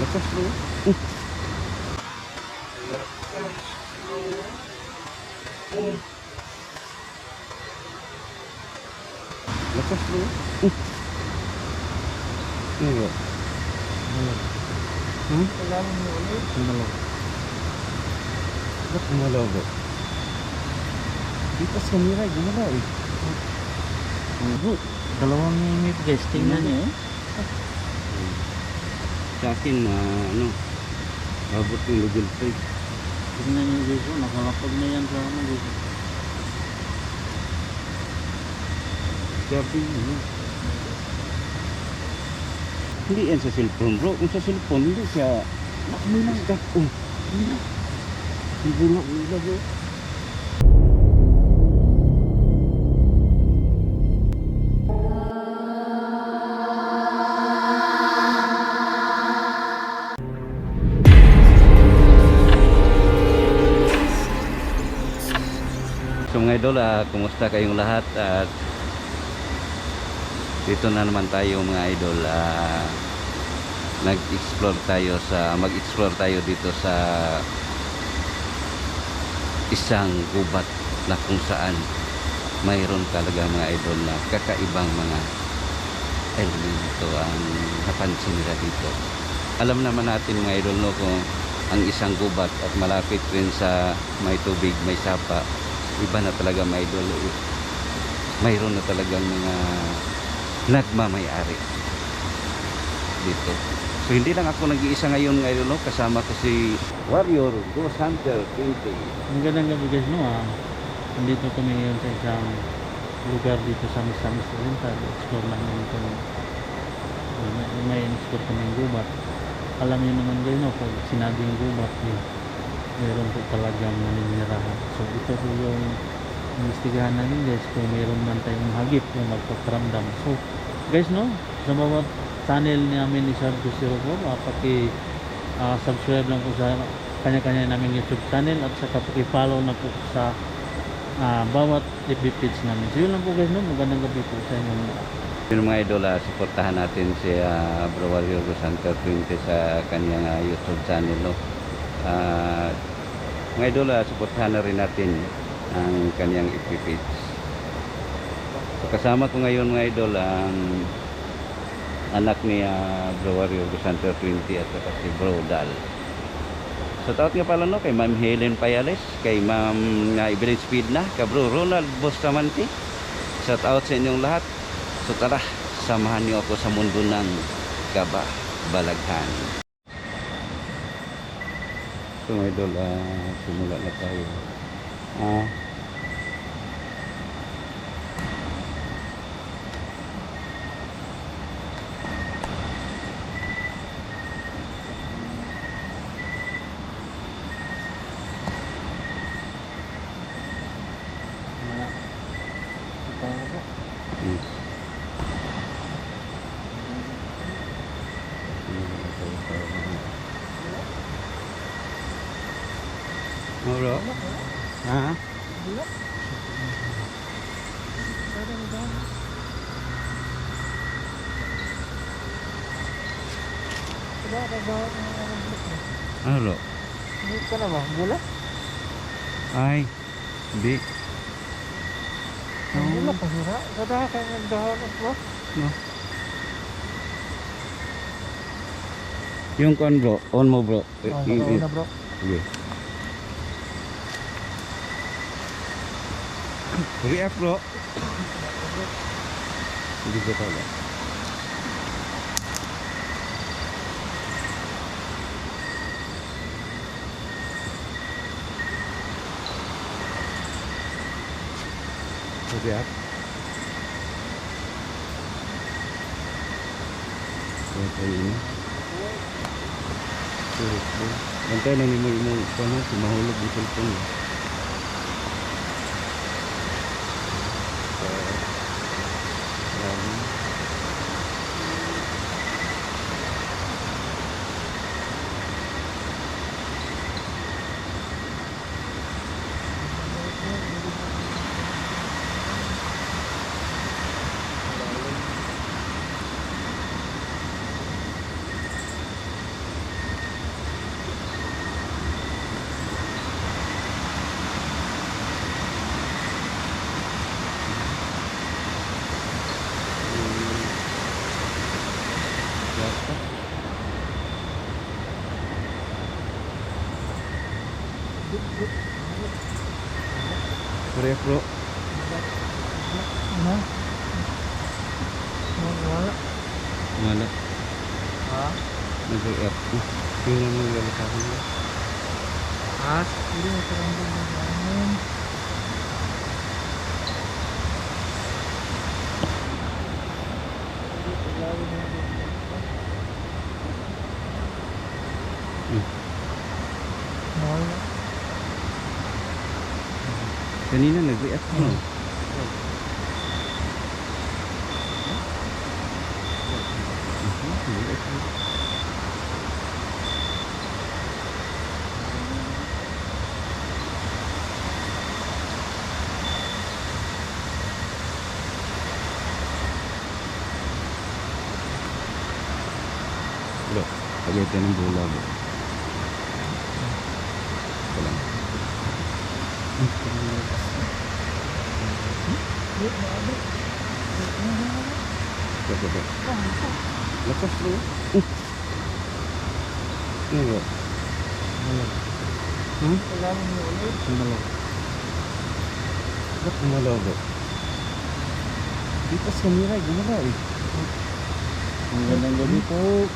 Lakas bro. Lakas bro. Ano bro? Kailangan mo ulit. Sumalaw. Ba't gumalaw bro? Dito sa miray, gumalaw eh. Bro, Dalawang minute guys, tingnan niyo. sa akin ano, abot yung level 3. Tingnan niyo guys, nakalapag na yan sa ano guys. Grabe yun. Hindi yan sa cellphone bro. Kung sa cellphone, hindi siya nakamilang gapon. Hindi bulak nila bro. So mga idol, kumusta kayong lahat? At dito na naman tayo mga idol. Mag-explore tayo dito sa isang gubat na kung saan mayroon talaga mga idol na kakaibang mga elemento ang napansin nila dito. Alam naman natin mga idol no, kung ang isang gubat at malapit rin sa may tubig, may sapa, iba na talaga mga idol. Mayroon na talagang mga nagmamayari dito. So hindi lang ako nag-iisa ngayon ngayon no, kasama ko si Warrior Ghost Hunter 20. Magandang gabi guys no Nandito kami ngayon sa isang lugar dito sa Misamis Oriental. Explore namin ito. May explore kami yung gubat. Alam niyo naman guys no, pag sinabing gubat meron po talagang naninirahan. So ito po yung investigahan namin guys kung meron man tayong hagip yung magpaparamdam. So guys no, sa bawat channel namin ni Sir Gusiro po, subscribe lang po sa kanya-kanya namin YouTube channel at saka paki-follow na po sa bawat FB page namin. So yun lang po guys no, magandang gabi po sa inyo. Yung mga idol, supportahan natin si Bro Warrior Ghost Hunter 20 sa kanyang YouTube channel no. Mga idol, supportahan na rin natin ang kanyang FB page. So, kasama ko ngayon mga idol ang anak ni Bro Warrior Ghost Hunter 20 at saka si Bro Dal. So tawag nga pala no, kay Ma'am Helen Payales, kay Ma'am Evelyn Speed na, kay Bro Ronald Bustamante. Shout out sa inyong lahat. So tara, samahan niyo ako sa mundo ng kababalaghan. So mga idol, simula na tayo. Bro? Ano bro? Hindi ka na ba? Bula? Ay, hindi. Bula pa sila? Kada kayo nagdahon bro? No. Yung kon bro, on mo bro. Oo na bro. Sige. React bro. Hindi ko pala. React. Okay ini. Bantay na ni mo imong kono si mahulog di cellphone. Parehas bro. Ano? Wala. Wala. Ha? Nag-up. Tingnan mo yung sa akin. As? Hindi, makarambol na namin. Wala. Kanina nag-react mo. Bro, pagkita ng bola bro. Ito lang. Ito bro. Lakas bro. Ano bro? Wala. Hmm? Kailangan mo ulit. Sumalog. Ba't gumalaw bro? Dito sa kamera, gumalaw eh. Ang gandang gabi po.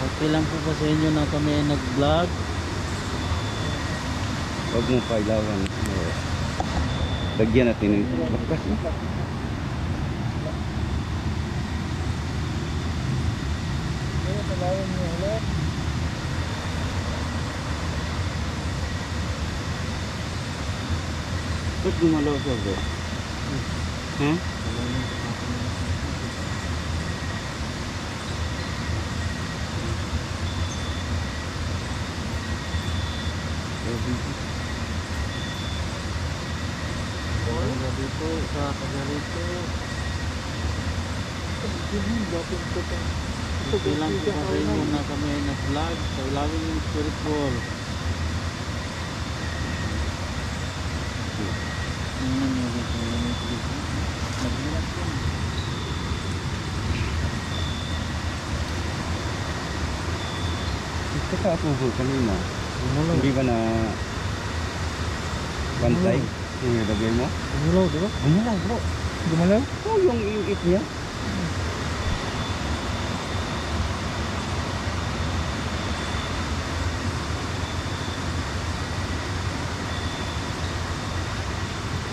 Okay lang po ba sa inyo na kami ay nag-vlog? Huwag mong pailawan. Lagyan natin ng lakas. Kailangan mo ulit. Ba't gumalaw siya bro? Ha? Ang gabi po sa Camarito. Okay lang po ba sa inyo na kami ay nag-vlog? Kailangan yung spirit ball. Tingnan niyo dito. Nag-vlog po. Ito ka ako bro kanina. Gumalaw. Hindi ba na bantay? Yung ilagay mo? Gumalaw, di ba? Gumalaw bro. Gumalaw? Oh, yung iit niya.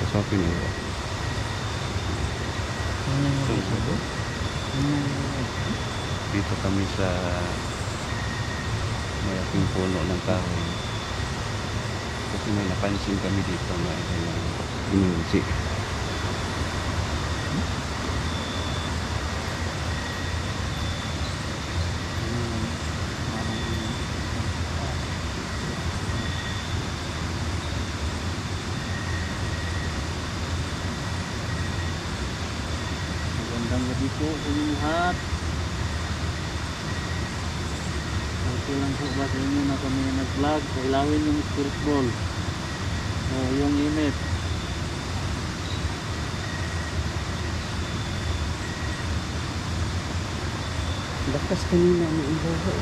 Pasapin mo bro. Tingnan niyo dito. Tingnan niyo dito. Dito kami sa malaking puno ng kahoy. Kasi may napansin kami dito na ginusi. Magandang gabi po sa inyo lahat. Okay lang po ba sa inyo na kami nag-vlog? Kailawin yung spirit ball. O yung init. Lakas kanina ang ilaw ko.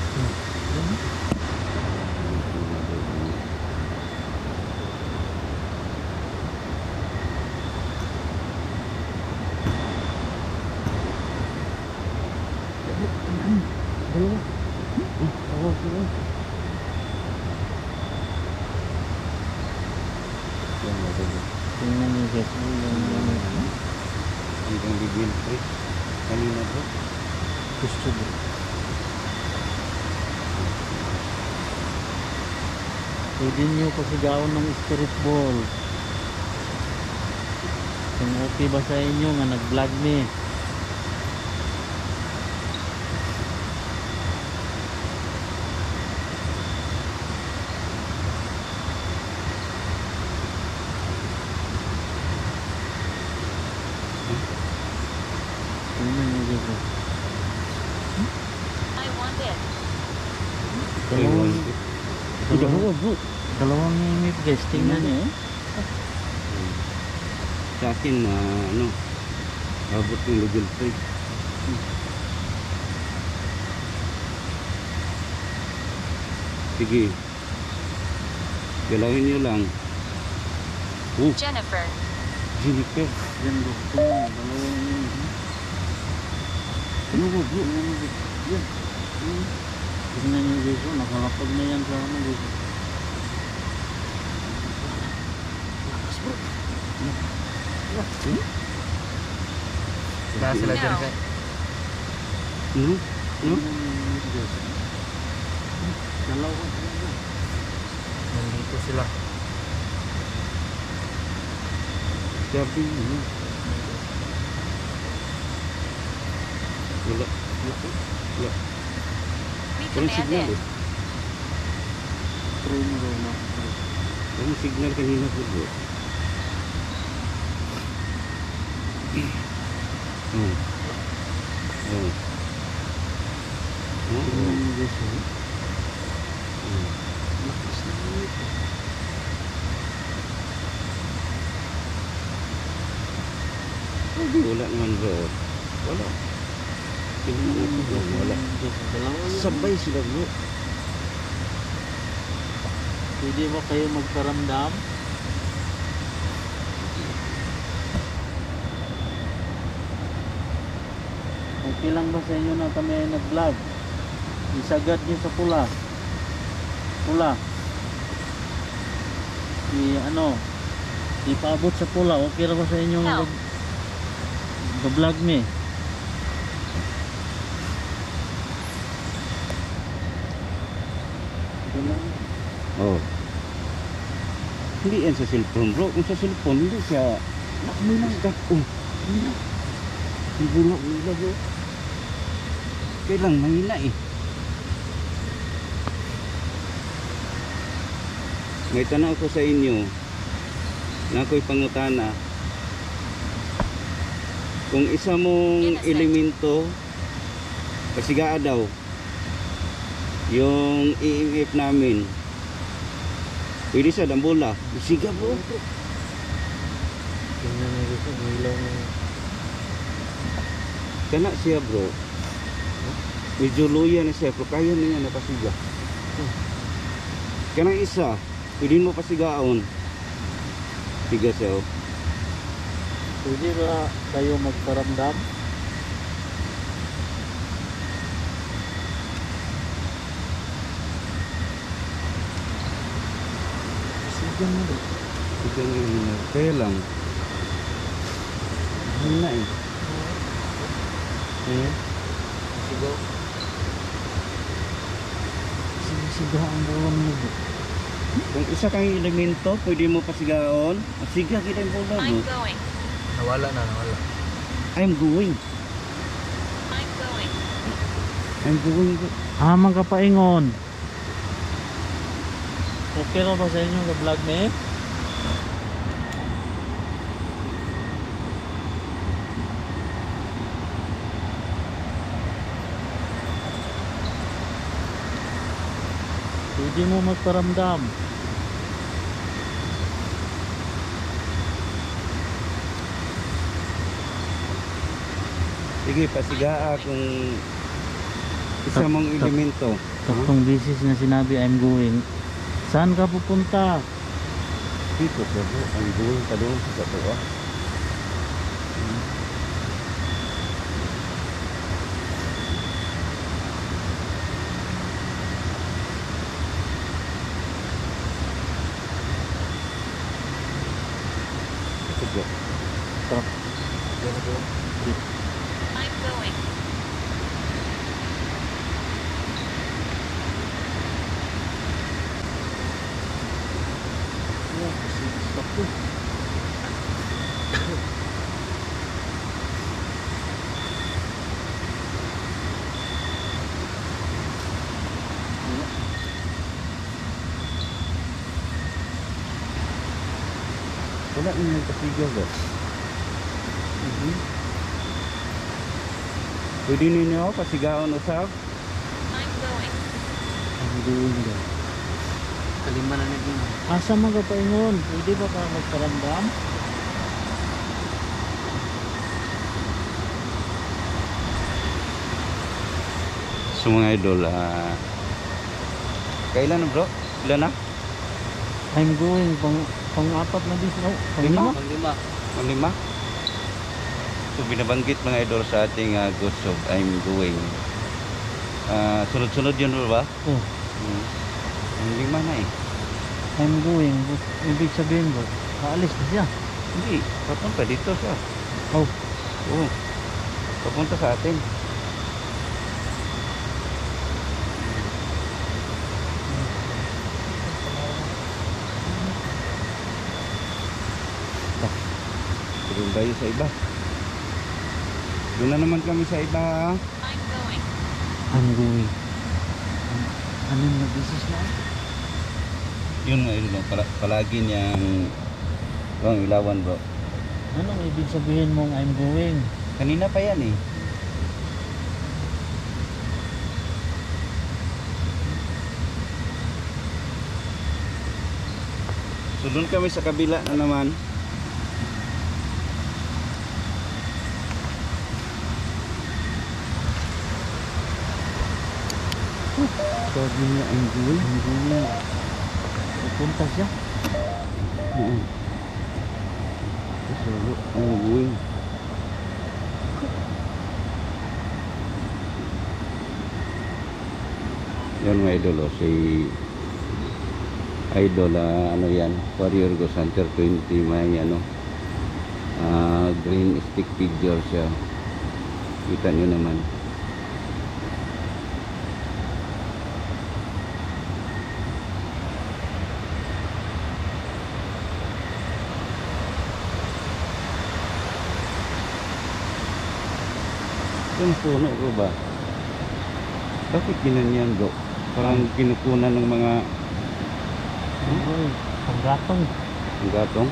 Dalawa. Oo, sila. Yan mo rin. Tingnan niyo guys. Yung init. Hanggang bibin. Kanina bro. Gusto mo. Pwede niyo pasigawan ng spirit ball. Kung okay ba sa inyo nga nag-vlog ni. Tingnan niyo dito. I want it. Dalawang init guys. Tingnan niyo. Sa akin na ano, abot ng level 3. Sige. Galawin nyo lang. Jennifer. Jennifer. Yan gusto. Dalawang yun. Ano ba bro? Yan. Tingnan nyo guys. Nakalapag na yan sa ano guys. Wala sila dyan kay. No? No? Dalawa. Nandito sila. Sabi mo. Wala. Wala. We Walang command signal in. eh. Try mo daw na. Walang signal kanina po bro. Hmm. Oh. Oh. Tingnan nyo guys. Hmm. Lakas na ito. Hindi, wala naman bro. Wala. Tingnan mo bro. Wala. Dalawa yan. Sabay sila bro. Pwede ba kayo magparamdam? Okay lang ba sa inyo na kami ay nag-vlog? Isagad nyo sa pula. Pula. Ipaabot sa pula. Okay lang ba sa inyo Help. mag-vlog me? Ito lang. Oh. Hindi yan sa cellphone bro. Kung sa cellphone, hindi siya. Nakamilang ka. Oh. Mahina. Ibulak nila bro. Kailang mahina eh. May tanaw ko sa inyo na ako'y pangutana. Kung isa mong Innocent. elemento pasigaa daw yung EMF namin, pwede sa dambola siga bro. Tingnan nyo guys. Ang ilaw na yun. Kana siya bro, medyo luya na siya pero kaya na niya napasiga. Kanang isa pwede mo pasigaon siga siya oh. Pwede ba kayo magparamdam? Siga na bro, siga na yun. Kaya lang mahina eh. Sigaw. Siga ang buwan mo. Kung isa kang elemento pwede mo pasigaon, siga kita yung bola I'm bro. going. Nawala na, nawala. I'm going. I'm going. I'm going bro. Hamang ka paingon. Okay na ba sa inyo na vlog me? Pwede mo magparamdam. Sige, pasigaa kung isa mong elemento. Tatlong beses na sinabi I'm going. Saan ka pupunta? Dito siya bro, I'm going ka doon sa to ah. Ito bro. Yan bro. I'm going. Stop ko. Wala nang pasigaw bro. Pwede ninyo pasigaon usab. I'm going. I'm going daw. Kalima na nito. Asa man ka paingon? Pwede ba ka magparamdam? So mga idol, kailan na bro? Ilan na? I'm going pang-apat na bis. Oh, pang-lima. Pang-lima. Ang lima. So binabanggit mga idol sa ating ghost of I'm going. Sunod-sunod yun ba? Oh, Ang lima na eh. I'm going. Ibig sabihin ko, aalis na siya. Hindi, papunta dito siya. Oh, Oo. Papunta sa atin. Doon tayo sa iba. Doon na naman kami sa iba. I'm going. I'm going. Ano yung nag-business na? Yun mga idol, palagi niyang ilawan bro. Anong ibig sabihin mong I'm going? Kanina pa yan eh. So doon kami sa kabila na naman. Sabi niya I'm going. I'm going. Pupunta siya. Oo. So, ang going. Yan mga idol, oh, si idol, ano yan, Warrior Ghost Hunter 20, may ano, green stick figure siya. Kita nyo naman. Yung puno ko ba? Bakit ginanyan bro? Parang kinukunan ng mga I'm going. Panggatong. ang gatong.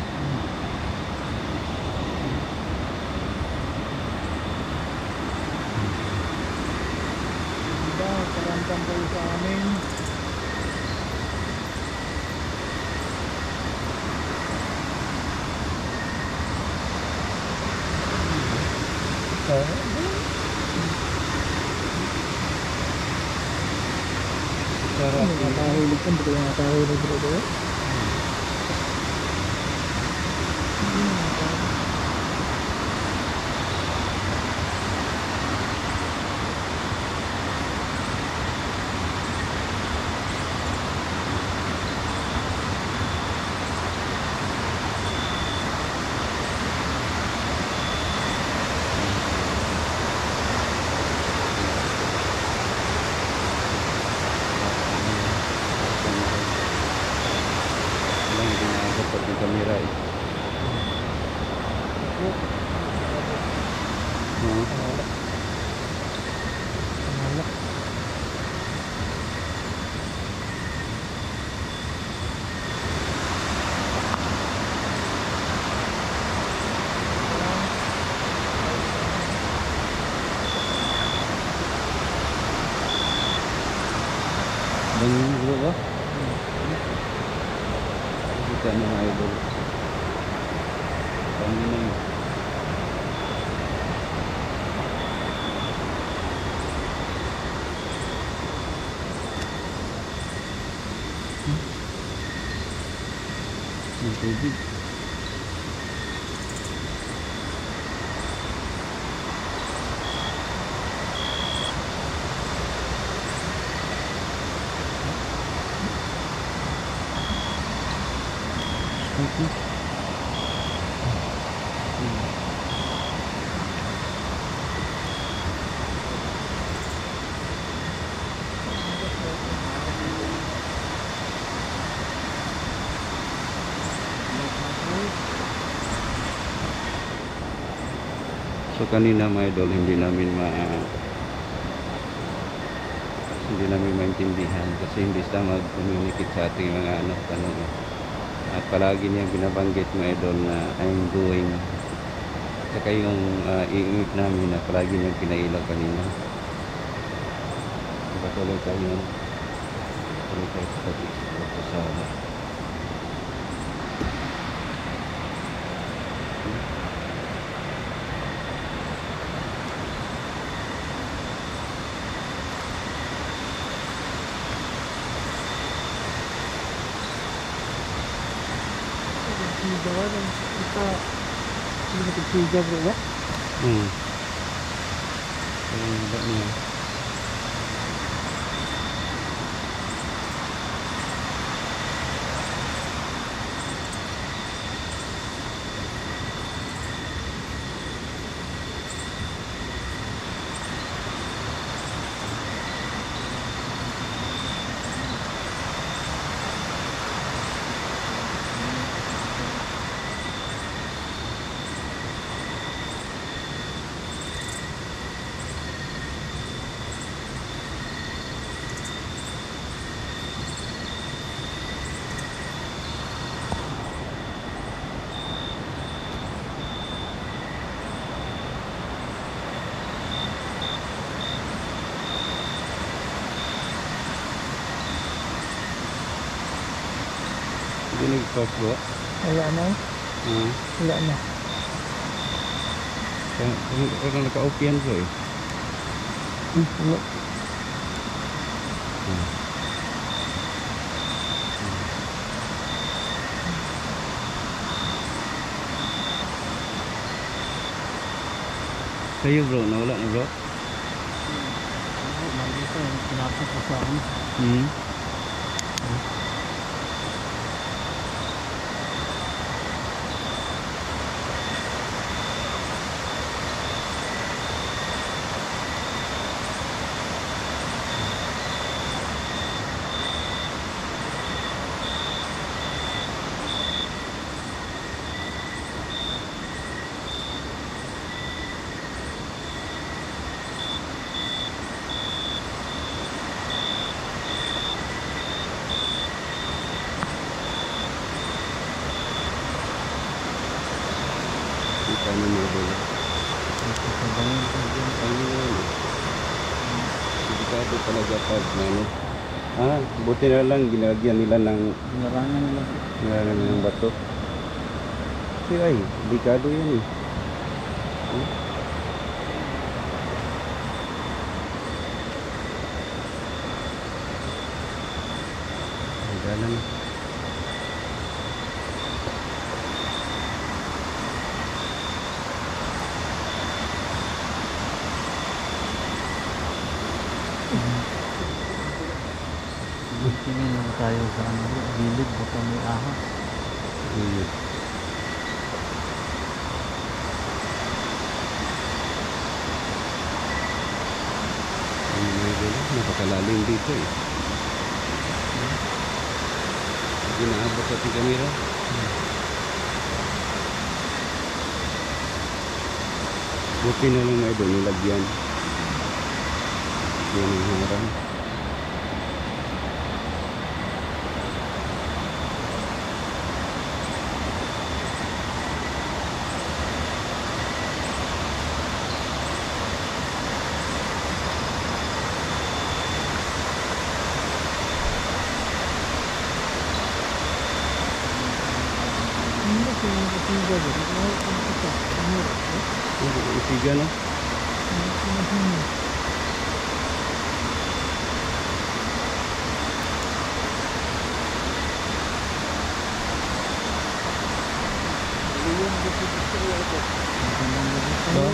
Diba, karamdam kayo sa amin. Sarap. Nakahulog ka, hindi ka nakahulog bro. Walang ginagawa ng kamera eh. Malak. Ganyan bro ba? Kita nyo mga idol. Ganyan na yun. Ang tubig. Okay. So kanina mga idol, hindi namin maintindihan kasi hindi sila mag-communicate sa ating mga tanong. At palagi niyang binabanggit mga idol na I'm going. Saka yung iingit namin na palagi niyang pinailaw kanina. Patuloy tayo. Patuloy tayo sa pag-isip. Siga wala. Kita hindi na siga bro ba? Ba niya? Hindi nag-stop bro? Wala na. Wala na. Parang naka-off yan bro eh. Wala. Sa'yo bro, nawala na bro? Dito, pinapos ko sa akin. Kita mo mga bro. Sa bangin ko dyan. Ano yun? Delikado talaga pag ano. Buti na lang ginagyan nila ng Binarangan nila. ng bato. Kasi ay, delikado yan eh. Dalan. Tingin lang tayo sa ano, gilid, baka may ahas. Ayun. Napakalalim dito eh. Hindi naabot sa ating kamera. Buti na lang na ito nilagyan. Yan ang harang. Hindi ko yung kasiga dyan. Isiga no? Ba?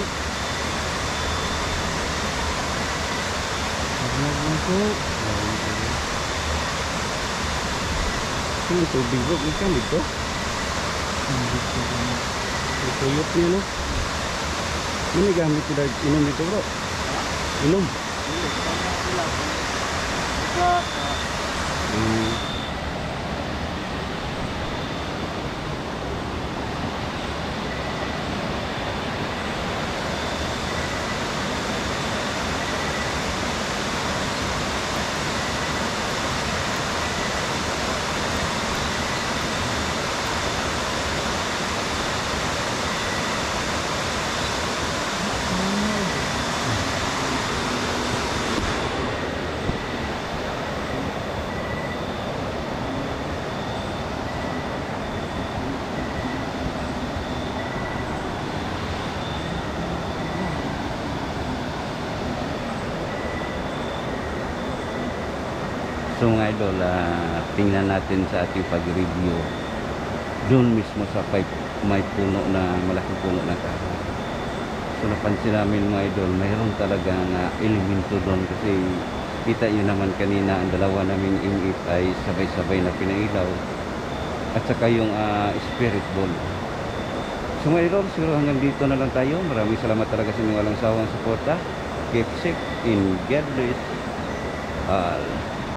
Sino tubig bro? Ikan dito? Ituyot niya no? Ini gamit ko dahil inom dito bro? Inom? So mga idol, tingnan natin sa ating pag-review doon mismo sa may puno na malaking puno na kahoy. So napansin namin mga idol, mayroon talagang elemento doon kasi kita nyo naman kanina ang dalawa naming imip ay sabay-sabay na pinailaw at saka yung spirit ball. So mga idol, siguro hanggang dito na lang tayo. Maraming salamat talaga sa inyong walang sawang suporta. Keep safe in God bless all.